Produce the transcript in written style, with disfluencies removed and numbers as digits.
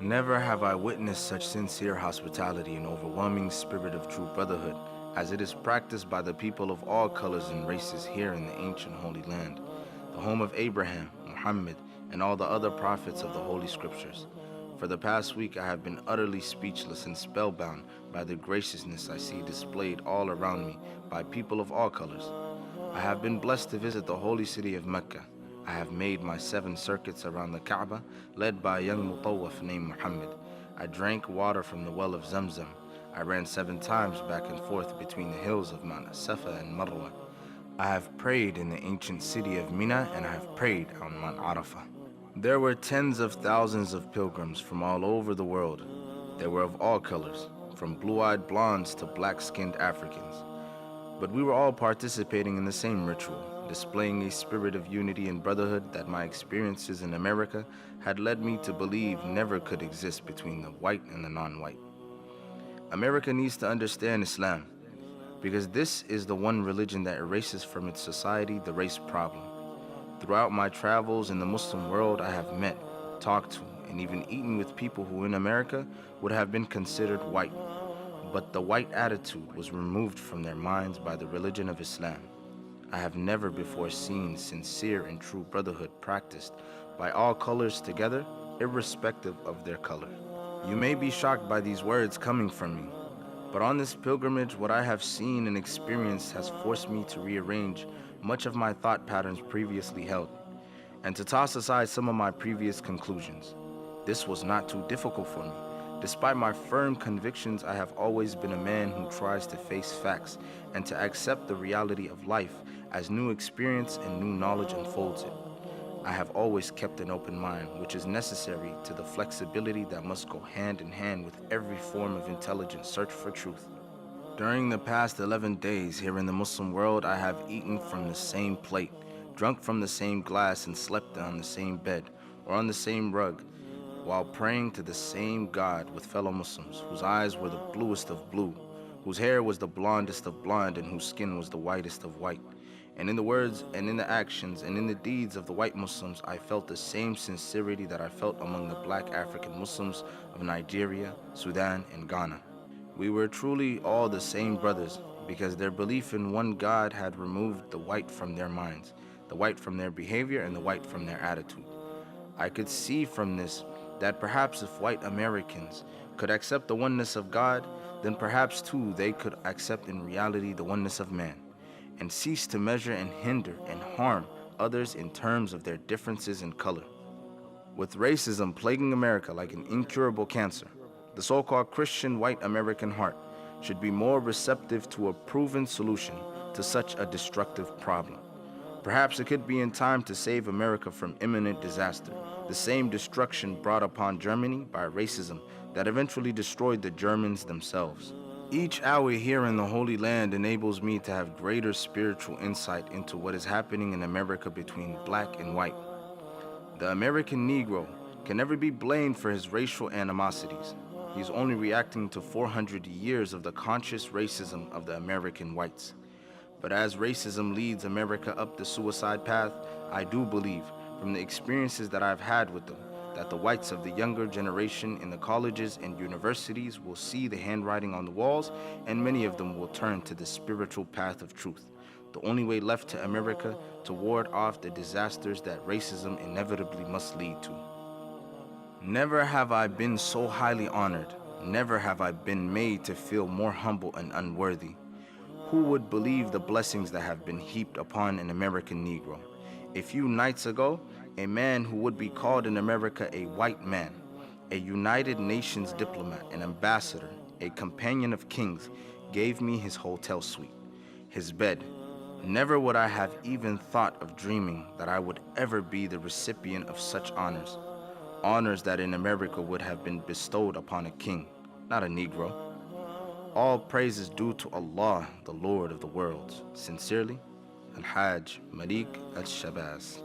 Never have I witnessed such sincere hospitality and overwhelming spirit of true brotherhood as it is practiced by the people of all colors and races here in the ancient Holy Land, the home of Abraham, Muhammad, and all the other prophets of the Holy Scriptures. For the past week, I have been utterly speechless and spellbound by the graciousness I see displayed all around me by people of all colors. I have been blessed to visit the holy city of Mecca. I have made my 7 circuits around the Kaaba, led by a young mutawaf named Muhammad. I drank water from the well of Zamzam. I ran 7 times back and forth between the hills of Mount Safa and Marwa. I have prayed in the ancient city of Mina, and I have prayed on Mount Arafah. There were tens of thousands of pilgrims from all over the world. They were of all colors, from blue-eyed blondes to black-skinned Africans. But we were all participating in the same ritual, displaying a spirit of unity and brotherhood that my experiences in America had led me to believe never could exist between the white and the non-white. America needs to understand Islam, because this is the one religion that erases from its society the race problem. Throughout my travels in the Muslim world, I have met, talked to, and even eaten with people who in America would have been considered white. But the white attitude was removed from their minds by the religion of Islam. I have never before seen sincere and true brotherhood practiced by all colors together, irrespective of their color. You may be shocked by these words coming from me, but on this pilgrimage, what I have seen and experienced has forced me to rearrange much of my thought patterns previously held, and to toss aside some of my previous conclusions. This was not too difficult for me. Despite my firm convictions, I have always been a man who tries to face facts and to accept the reality of life as new experience and new knowledge unfolds it. I have always kept an open mind, which is necessary to the flexibility that must go hand in hand with every form of intelligent search for truth. During the past 11 days here in the Muslim world, I have eaten from the same plate, drunk from the same glass, and slept on the same bed or on the same rug, while praying to the same God with fellow Muslims, whose eyes were the bluest of blue, whose hair was the blondest of blonde, and whose skin was the whitest of white. And in the words and in the actions and in the deeds of the white Muslims, I felt the same sincerity that I felt among the black African Muslims of Nigeria, Sudan, and Ghana. We were truly all the same brothers, because their belief in one God had removed the white from their minds, the white from their behavior, and the white from their attitude. I could see from this that perhaps if white Americans could accept the oneness of God, then perhaps too they could accept in reality the oneness of man, and cease to measure and hinder and harm others in terms of their differences in color. With racism plaguing America like an incurable cancer, the so-called Christian white American heart should be more receptive to a proven solution to such a destructive problem. Perhaps it could be in time to save America from imminent disaster, the same destruction brought upon Germany by racism that eventually destroyed the Germans themselves. Each hour here in the Holy Land enables me to have greater spiritual insight into what is happening in America between black and white. The American Negro can never be blamed for his racial animosities. He is only reacting to 400 years of the conscious racism of the American whites. But as racism leads America up the suicide path, I do believe, from the experiences that I've had with them, that the whites of the younger generation in the colleges and universities will see the handwriting on the walls, and many of them will turn to the spiritual path of truth, the only way left to America to ward off the disasters that racism inevitably must lead to. Never have I been so highly honored. Never have I been made to feel more humble and unworthy. Who would believe the blessings that have been heaped upon an American Negro? A few nights ago, a man who would be called in America a white man, a United Nations diplomat, an ambassador, a companion of kings, gave me his hotel suite, his bed. Never would I have even thought of dreaming that I would ever be the recipient of such honors. Honors that in America would have been bestowed upon a king, not a Negro. All praise is due to Allah, the Lord of the worlds. Sincerely, Al-Hajj Malik Al-Shabazz.